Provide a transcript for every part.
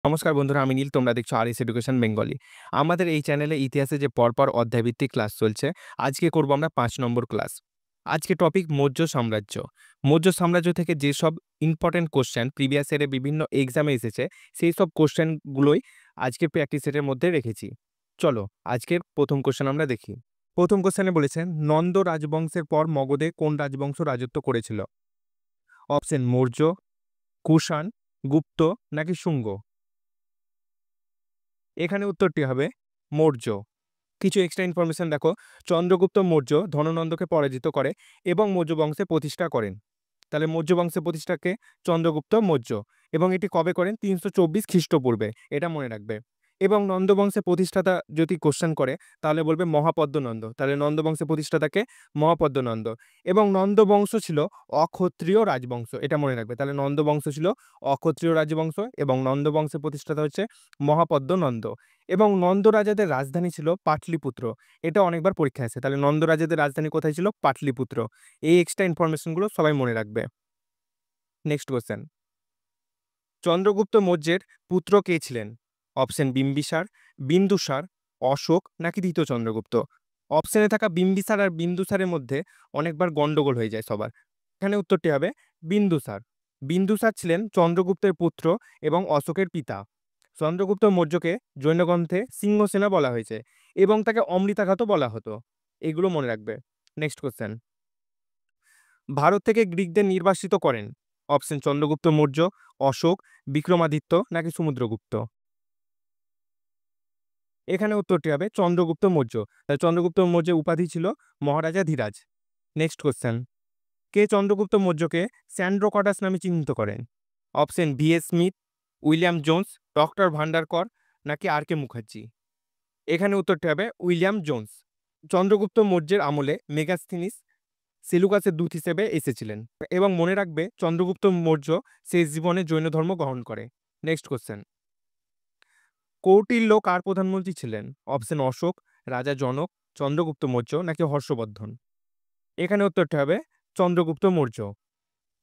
নমস্কার বন্ধুরা, আমি নীল। তোমরা দেখছো আর এস এডুকেশন বেঙ্গলি। আমাদের এই চ্যানেলে ইতিহাসে যে পরপর অধ্যায়ভিত্তিক ক্লাস চলছে, আজকে করব আমরা ৫ নম্বর ক্লাস। আজকে টপিক মৌর্য সাম্রাজ্য। মৌর্য সাম্রাজ্য থেকে যেসব ইম্পর্টেন্ট কোশ্চেন প্রিভিয়াস ইয়ারে বিভিন্ন এক্সামে এসেছে, সেই সব কোশ্চেনগুলোই আজকে প্র্যাকটিস সেটের মধ্যে রেখেছি। চলো আজকের প্রথম কোশ্চেন আমরা দেখি। প্রথম কোশ্চেনে বলেছেন, নন্দ রাজবংশের পর মগধে কোন রাজবংশ রাজত্ব করেছিল? অপশন মৌর্য, কুষাণ, গুপ্ত নাকি শুঙ্গ। এখানে উত্তরটি হবে মৌর্য। কিছু এক্সট্রা ইনফরমেশন দেখো। চন্দ্রগুপ্ত মৌর্য ধননন্দকে পরাজিত করে এবং মৌর্য বংশে প্রতিষ্ঠা করেন। তাহলে মৌর্য বংশে প্রতিষ্ঠাকে চন্দ্রগুপ্ত মৌর্য, এবং এটি কবে করেন? ৩২৪ খ্রিস্টপূর্বে, এটা মনে রাখবে। এবং নন্দবংশে প্রতিষ্ঠাতা যদি কোশ্চেন করে তাহলে বলবে মহাপদ্মনন্দ। তাহলে নন্দবংশে প্রতিষ্ঠাতাকে মহাপদ্মনন্দ। এবং নন্দবংশ ছিল অক্ষত্রিয় রাজবংশ, এটা মনে রাখবে। তাহলে নন্দবংশ ছিল অক্ষত্রিয় রাজবংশ এবং নন্দবংশের প্রতিষ্ঠাতা হচ্ছে মহাপদ্মনন্দ। এবং নন্দ রাজাদের রাজধানী ছিল পাটলিপুত্র। এটা অনেকবার পরীক্ষা আছে। তাহলে নন্দ রাজাদের রাজধানী কোথায় ছিল? পাটলিপুত্র। এই এক্সট্রা ইনফরমেশনগুলো সবাই মনে রাখবে। নেক্সট কোশ্চেন, চন্দ্রগুপ্ত মৌর্যের পুত্র কে ছিলেন? অপশন বিম্বিসার, বিন্দুসার, অশোক নাকি দ্বিতীয় চন্দ্রগুপ্ত। অপশনে থাকা বিম্বিসার আর বিন্দুসারের মধ্যে অনেকবার গন্ডগোল হয়ে যায় সবার। এখানে উত্তরটি হবে বিন্দুসার। বিন্দুসার ছিলেন চন্দ্রগুপ্তের পুত্র এবং অশোকের পিতা। চন্দ্রগুপ্ত মৌর্যকে জৈনগ্রন্থে সিংহসেনা বলা হয়েছে এবং তাকে অমৃতাঘাতও বলা হতো। এগুলো মনে রাখবে। নেক্সট কোশ্চেন, ভারত থেকে গ্রিকদের নির্বাসিত করেন? অপশন চন্দ্রগুপ্ত মৌর্য, অশোক, বিক্রমাদিত্য নাকি সমুদ্রগুপ্ত। এখানে উত্তরটি হবে চন্দ্রগুপ্ত মৌর্য। চন্দ্রগুপ্ত মৌর্যের উপাধি ছিল মহারাজা ধীরাজ। নেক্সট কোশ্চেন, কে চন্দ্রগুপ্ত মৌর্যকে স্যান্ড্রোকটাস নামে চিহ্নিত করেন? Option V S Smith, William Jones, doctor Bhandarkar নাকি আর কে মুখার্জি। এখানে উত্তরটি হবে উইলিয়াম জোন্স। চন্দ্রগুপ্ত মৌর্যের আমলে মেগাস্থিনিস সেলুকাসের দূত হিসেবে এসেছিলেন। এবং মনে রাখবে চন্দ্রগুপ্ত মৌর্য শেষ জীবনে জৈন ধর্ম গ্রহণ করে। নেক্সট কোশ্চেন, কৌটিল্য কার প্রধানমন্ত্রী ছিলেন? অপশন অশোক, রাজা জনক, চন্দ্রগুপ্ত মৌর্য নাকি হর্ষবর্ধন। এখানে উত্তরটি হবে চন্দ্রগুপ্ত মৌর্য।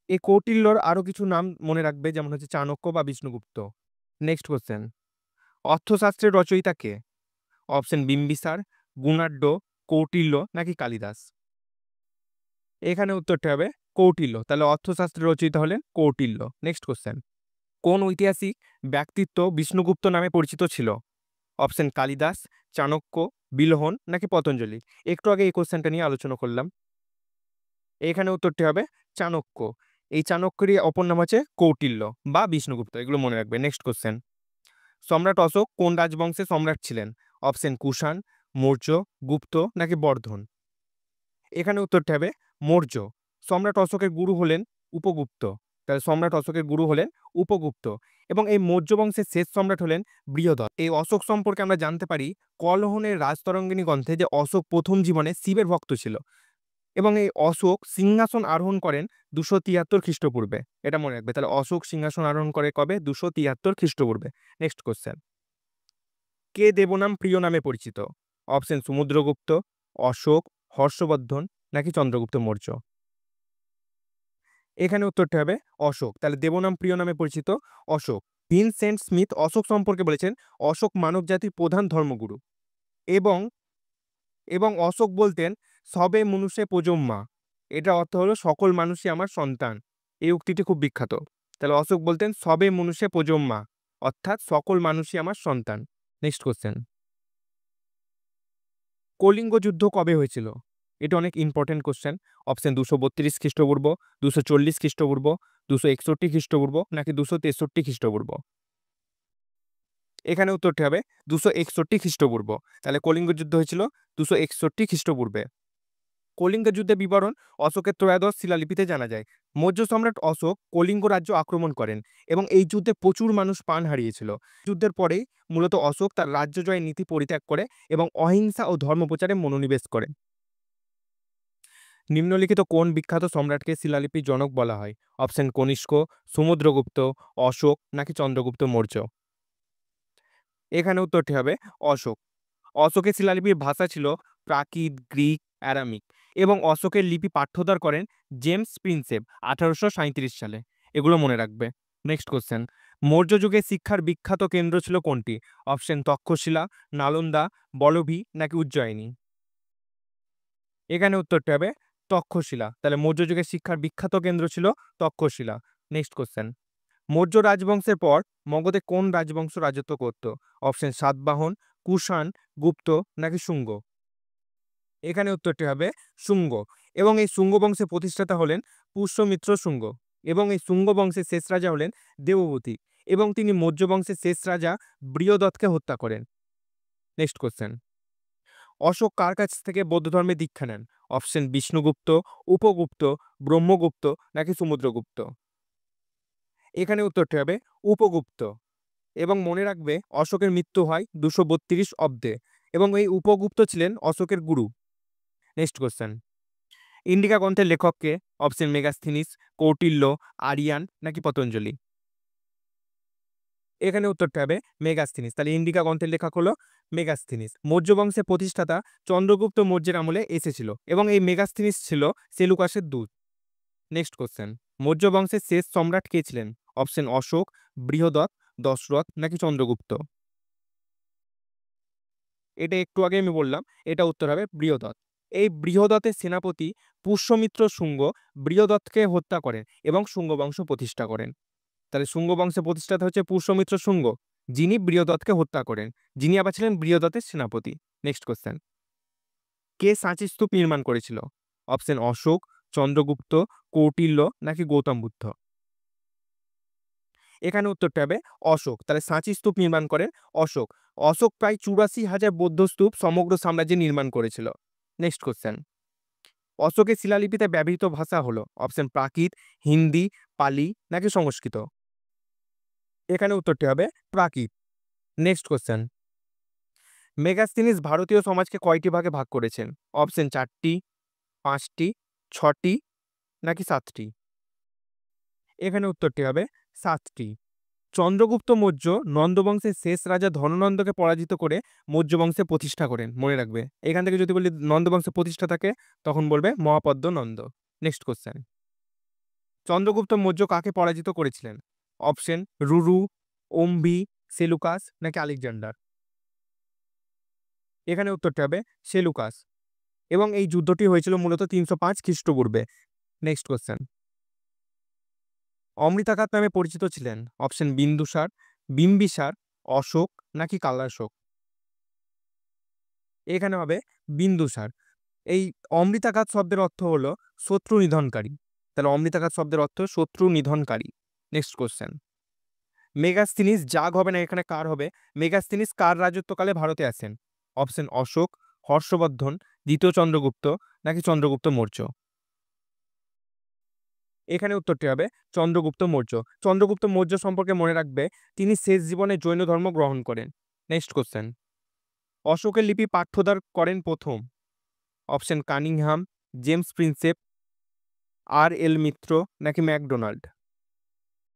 এই কৌটিল্যর আরও কিছু নাম মনে রাখবে, যেমন হচ্ছে চাণক্য বা বিষ্ণুগুপ্ত। নেক্সট কোশ্চেন, অর্থশাস্ত্রের রচয়িতা কে? অপশন বিম্বিসার, গুণাঢ্য, কৌটিল্য নাকি কালিদাস। এখানে উত্তরটি হবে কৌটিল্য। তাহলে অর্থশাস্ত্রের রচয়িতা হলেন কৌটিল্য। নেক্সট কোশ্চেন, কোন ঐতিহাসিক ব্যক্তিত্ব বিষ্ণুগুপ্ত নামে পরিচিত ছিল? অপশন কালিদাস, চাণক্য, বিলহন নাকি পতঞ্জলি। একটু আগে এই কোশ্চেনটা নিয়ে আলোচনা করলাম। এখানে উত্তরটি হবে চাণক্য। এই চাণক্যেরই অপর নাম হচ্ছে কৌটিল্য বা বিষ্ণুগুপ্ত। এগুলো মনে রাখবে। নেক্সট কোশ্চেন, সম্রাট অশোক কোন রাজবংশের সম্রাট ছিলেন? অপশন কুষাণ, মৌর্য, গুপ্ত নাকি বর্ধন। এখানে উত্তরটি হবে মৌর্য। সম্রাট অশোকের গুরু হলেন উপগুপ্ত। তাহলে সম্রাট অশোকের গুরু হলেন উপগুপ্ত। এবং এই মৌর্য বংশের শেষ সম্রাট হলেন বৃহদত্ত। এই অশোক সম্পর্কে আমরা জানতে পারি কলহনের রাজতরঙ্গিনী গ্রন্থে, যে অশোক প্রথম জীবনে শিবের ভক্ত ছিল। এবং এই অশোক সিংহাসন আরোহণ করেন ২৭৩ খ্রিস্টপূর্বে। এটা মনে রাখবে। তাহলে অশোক সিংহাসন আরোহণ করে কবে? ২৭৩ খ্রিস্টপূর্বে। নেক্সট কোশ্চেন, কে দেবনাম প্রিয় নামে পরিচিত? অপশন সমুদ্রগুপ্ত, অশোক, হর্ষবর্ধন নাকি চন্দ্রগুপ্ত মৌর্য। এখানে উত্তরটি হবে অশোক। তাহলে দেবনাম প্রিয় নামে পরিচিত অশোক। ভিনসেন্ট স্মিথ অশোক সম্পর্কে বলেছেন, অশোক মানব জাতির প্রধান ধর্মগুরু। এবং এবং অশোক বলতেন সবে মনুষ্যে প্রজন্মা। এটা অর্থ হলো সকল মানুষই আমার সন্তান। এই উক্তিটি খুব বিখ্যাত। তাহলে অশোক বলতেন সবে মনুষ্যে প্রজন্মা, অর্থাৎ সকল মানুষই আমার সন্তান। নেক্সট কোশ্চেন, কলিঙ্গ যুদ্ধ কবে হয়েছিল? এটা অনেক ইম্পর্টেন্ট কোশ্চেন। অপশন ২৩২ খ্রিস্টপূর্ব, ২৪০ খ্রিস্টপূর্ব, ২৬১ খ্রিস্টপূর্ব নাকি ২৬৩ খ্রিস্টপূর্ব। এখানে উত্তরটি হবে ২৬১ খ্রিস্টপূর্ব। তাহলে কলিঙ্গ যুদ্ধ হয়েছিল ২৬১ খ্রিস্টপূর্বে। কলিঙ্গ যুদ্ধের বিবরণ অশোকের ত্রয়োদশ শিলালিপিতে জানা যায়। মৌর্য সম্রাট অশোক কলিঙ্গ রাজ্য আক্রমণ করেন এবং এই যুদ্ধে প্রচুর মানুষ প্রাণ হারিয়েছিল। যুদ্ধের পরেই মূলত অশোক তার রাজ্য জয়ের নীতি পরিত্যাগ করে এবং অহিংসা ও ধর্মপ্রচারে মনোনিবেশ করে। নিম্নলিখিত কোন বিখ্যাত সম্রাটকে শিলালিপির জনক বলা হয়? অপশন কনিষ্ক, সমুদ্রগুপ্ত, অশোক নাকি চন্দ্রগুপ্ত মৌর্য। এখানে উত্তরটি হবে অশোক। অশোকের শিলালিপির ভাষা ছিল প্রাকৃত, গ্রিক, অ্যারামিক। এবং অশোকের লিপি পাঠ্যোদ্ধার করেন জেমস প্রিন্সেপ 1837 সালে। এগুলো মনে রাখবে। নেক্সট কোশ্চেন, মৌর্য যুগে শিক্ষার বিখ্যাত কেন্দ্র ছিল কোনটি? অপশন তক্ষশিলা, নালন্দা, বলভি নাকি উজ্জয়িনী। এখানে উত্তরটি হবে তক্ষশিলা। তাহলে মৌর্য যুগের শিক্ষার বিখ্যাত কেন্দ্র ছিল তক্ষশিলা। নেক্সট কোশ্চেন, মৌর্য রাজবংশের পর মগধে কোন রাজবংশ রাজত্ব করত? অপশন সাতবাহন, কুষাণ, গুপ্ত নাকি শুঙ্গ। এখানে উত্তরটি হবে শুঙ্গ। এবং এই শুঙ্গ বংশের প্রতিষ্ঠাতা হলেন পুষ্যমিত্র শুঙ্গ। এবং এই শুঙ্গ বংশের শেষ রাজা হলেন দেবভূতি। এবং তিনি মৌর্য বংশের শেষ রাজা বৃহদত্তকে হত্যা করেন। নেক্সট কোশ্চেন, অশোক কার কাছ থেকে বৌদ্ধ ধর্মে দীক্ষা নেন? অপশন বিষ্ণুগুপ্ত, উপগুপ্ত, ব্রহ্মগুপ্ত নাকি সমুদ্রগুপ্ত। এখানে উত্তরটি হবে উপগুপ্ত। এবং মনে রাখবে অশোকের মৃত্যু হয় 232 অব্দে এবং এই উপগুপ্ত ছিলেন অশোকের গুরু। নেক্সট কোশ্চেন, ইন্ডিকা গ্রন্থের লেখককে? অপশন মেগাস্থিনিস, কৌটিল্য, আরিয়ান নাকি পতঞ্জলি। এখানে উত্তরটা হবে মেগাস্থিনিস। তাহলে ইন্ডিকা গ্রন্থের লেখক হলো মেগাস্থিনিস। মৌর্য বংশের প্রতিষ্ঠাতা চন্দ্রগুপ্ত মৌর্যের আমলে এসেছিল এবং এই মেগাস্থিনিস ছিল সেলুকাসের দূত। নেক্সট কোশ্চেন, মৌর্য বংশের শেষ সম্রাট কে ছিলেন? অপশন অশোক, বৃহদত্ত, দশরথ নাকি চন্দ্রগুপ্ত। এটা একটু আগে আমি বললাম, এটা উত্তর হবে বৃহদত্ত। এই বৃহদত্তের সেনাপতি পুষ্যমিত্র শুঙ্গ বৃহদত্তকে হত্যা করেন এবং শুঙ্গ বংশ প্রতিষ্ঠা করেন। তাহলে শুঙ্গ বংশের প্রতিষ্ঠাতা হচ্ছে পুষ্যমিত্র শুঙ্গ, যিনি বৃহদত্তকে হত্যা করেন, যিনি আবার ছিলেন বৃহদত্তের সেনাপতি। নেক্সট কোশ্চেন, কে সাঁচি স্তূপ নির্মাণ করেছিল? অপশন অশোক, চন্দ্রগুপ্ত, কৌটিল্য নাকি গৌতম বুদ্ধ। এখানে উত্তরটা হবে অশোক। তাহলে সাঁচি স্তূপ নির্মাণ করেন অশোক। অশোক প্রায় 84,000 বৌদ্ধ স্তূপ সমগ্র সাম্রাজ্যে নির্মাণ করেছিল। নেক্সট কোশ্চেন, অশোকের শিলালিপিতে ব্যবহৃত ভাষা হলো? অপশন প্রাকৃত, হিন্দি, পালি নাকি সংস্কৃত। এখানে উত্তরটি হবে প্রাকৃত। নেক্সট কোশ্চেন, মেগাস্থিনিস ভারতীয় সমাজকে কয়টি ভাগে ভাগ করেছেন? অপশন 4টি, 5টি, 6টি নাকি 7টি। এখানে উত্তরটি হবে 7টি। চন্দ্রগুপ্ত মৌর্য নন্দবংশের শেষ রাজা ধননন্দকে পরাজিত করে মৌর্য বংশে প্রতিষ্ঠা করেন। মনে রাখবে, এখান থেকে যদি বলি নন্দবংশের প্রতিষ্ঠা থাকে তখন বলবে মহাপদ্ম নন্দ। নেক্সট কোশ্চেন, চন্দ্রগুপ্ত মৌর্য কাকে পরাজিত করেছিলেন? অপশন রুরু, ওম্বি, সেলুকাস নাকি আলেকজান্ডার। এখানে উত্তরটি হবে সেলুকাস। এবং এই যুদ্ধটি হয়েছিল মূলত 305 খ্রিস্টপূর্বে। নেক্সট কোশ্চেন, অমৃতাকাত নামে পরিচিত ছিলেন? অপশন বিন্দুসার, বিম্বিসার, অশোক নাকি কালাশোক। এখানে হবে বিন্দুসার। এই অমৃতাকাত শব্দের অর্থ হলো শত্রু নিধনকারী। তাহলে অমৃতাকাত শব্দের অর্থ শত্রু নিধনকারী। নেক্সট কোশ্চেন, মেগাস্থিনিস জাগ হবে না, এখানে কার হবে? মেগাস্থিনিস কার রাজত্বকালে ভারতে আসেন? অপশন অশোক, হর্ষবর্ধন, দ্বিতীয় চন্দ্রগুপ্ত নাকি চন্দ্রগুপ্ত মৌর্য। এখানে উত্তরটি হবে চন্দ্রগুপ্ত মৌর্য। চন্দ্রগুপ্ত মৌর্য সম্পর্কে মনে রাখবে, তিনি শেষ জীবনে জৈন ধর্ম গ্রহণ করেন। নেক্সট কোশ্চেন, অশোকের লিপি পাঠ্যোদ্ধার করেন প্রথম? অপশন কানিংহাম, জেমস প্রিন্সেপ, আর এল মিত্র নাকি ম্যাকডোনাল্ড।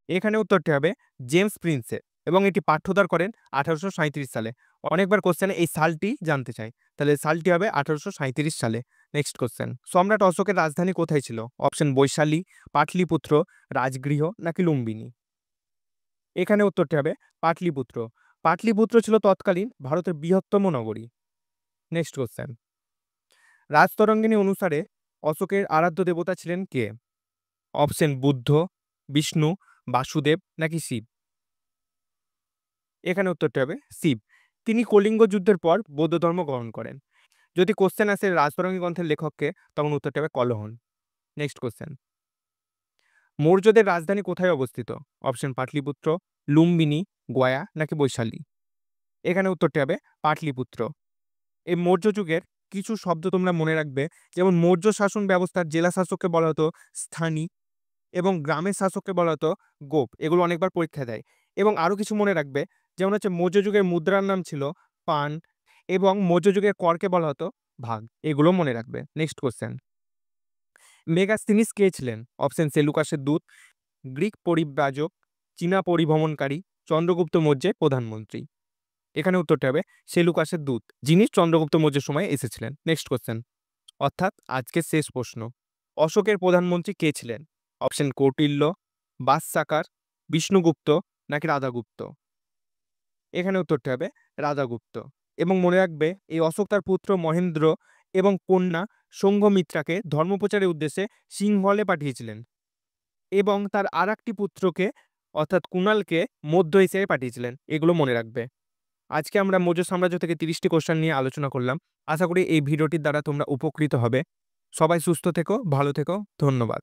এখানে উত্তরটি হবে জেমস প্রিন্সেপ এবং এটি পাঠ্যোদ্ধার করেন 1837 সালে। অনেকবার কোশ্চেনে এই সালটি জানতে চাই, তাহলে সালটি হবে 1837 সালে। নেক্সট কোশ্চেন, সম্রাট অশোকের রাজধানী কোথায় ছিল? অপশন বৈশালী, পাটলিপুত্র, রাজগৃহ নাকি লুম্বিনী। এখানে উত্তরটি হবে পাটলিপুত্র। পাটলিপুত্র ছিল তৎকালীন ভারতের বৃহত্তম নগরী। নেক্সট কোশ্চেন, রাজতরঙ্গিনী অনুসারে অশোকের আরাধ্য দেবতা ছিলেন কে? অপশন বুদ্ধ, বিষ্ণু, বাসুদেব নাকি শিব। এখানে উত্তরটি হবে শিব। তিনি কলিঙ্গ যুদ্ধের পর বৌদ্ধ ধর্ম গ্রহণ করেন। যদি কোশ্চেন আসে রাজতরঙ্গী গ্রন্থের লেখককে, তখন উত্তরটি হবে কলহন। নেক্সট কোশ্চেন, মৌর্যদের রাজধানী কোথায় অবস্থিত? অপশন পাটলিপুত্র, লুম্বিনী, গয়া নাকি বৈশালী। এখানে উত্তরটি হবে পাটলিপুত্র। এই মৌর্য যুগের কিছু শব্দ তোমরা মনে রাখবে, যেমন মৌর্য শাসন ব্যবস্থার জেলা শাসককে বলা হতো স্থানী এবং গ্রামের শাসককে বলা হতো গোপ। এগুলো অনেকবার পরীক্ষা দেয়। এবং আরো কিছু মনে রাখবে, যেমন হচ্ছে মৌর্য যুগের মুদ্রার নাম ছিল পান এবং মৌর্য যুগের করকে বলা হতো ভাগ। এগুলো মনে রাখবে। নেক্সট কোশ্চেন, মেগাস্থিনিস কে ছিলেন? অপশন সেলুকাসের দূত, গ্রিক পরিব্রাজক, চীনা পরিভ্রমণকারী, চন্দ্রগুপ্ত মৌর্যের প্রধানমন্ত্রী। এখানে উত্তরটি হবে সেলুকাসের দূত, যিনি চন্দ্রগুপ্ত মৌর্যের সময় এসেছিলেন। নেক্সট কোশ্চেন, অর্থাৎ আজকের শেষ প্রশ্ন, অশোকের প্রধানমন্ত্রী কে ছিলেন? অপশন কৌটিল্য, বাসসাকার, বিষ্ণুগুপ্ত নাকি রাধাগুপ্ত? এখানে উত্তরটি হবে রাধাগুপ্ত। এবং মনে রাখবে এই অশোক তার পুত্র মহেন্দ্র এবং কন্যা সঙ্ঘমিত্রাকে ধর্মপ্রচারের উদ্দেশ্যে সিংহলে পাঠিয়েছিলেন এবং তার আরেকটি পুত্রকে অর্থাৎ কুণালকে মধ্য এশিয়ায় পাঠিয়েছিলেন। এগুলো মনে রাখবে। আজকে আমরা মৌর্য সাম্রাজ্য থেকে ৩০টি কোশ্চেন নিয়ে আলোচনা করলাম। আশা করি এই ভিডিওটির দ্বারা তোমরা উপকৃত হবে। সবাই সুস্থ থেকো, ভালো থেকো। ধন্যবাদ।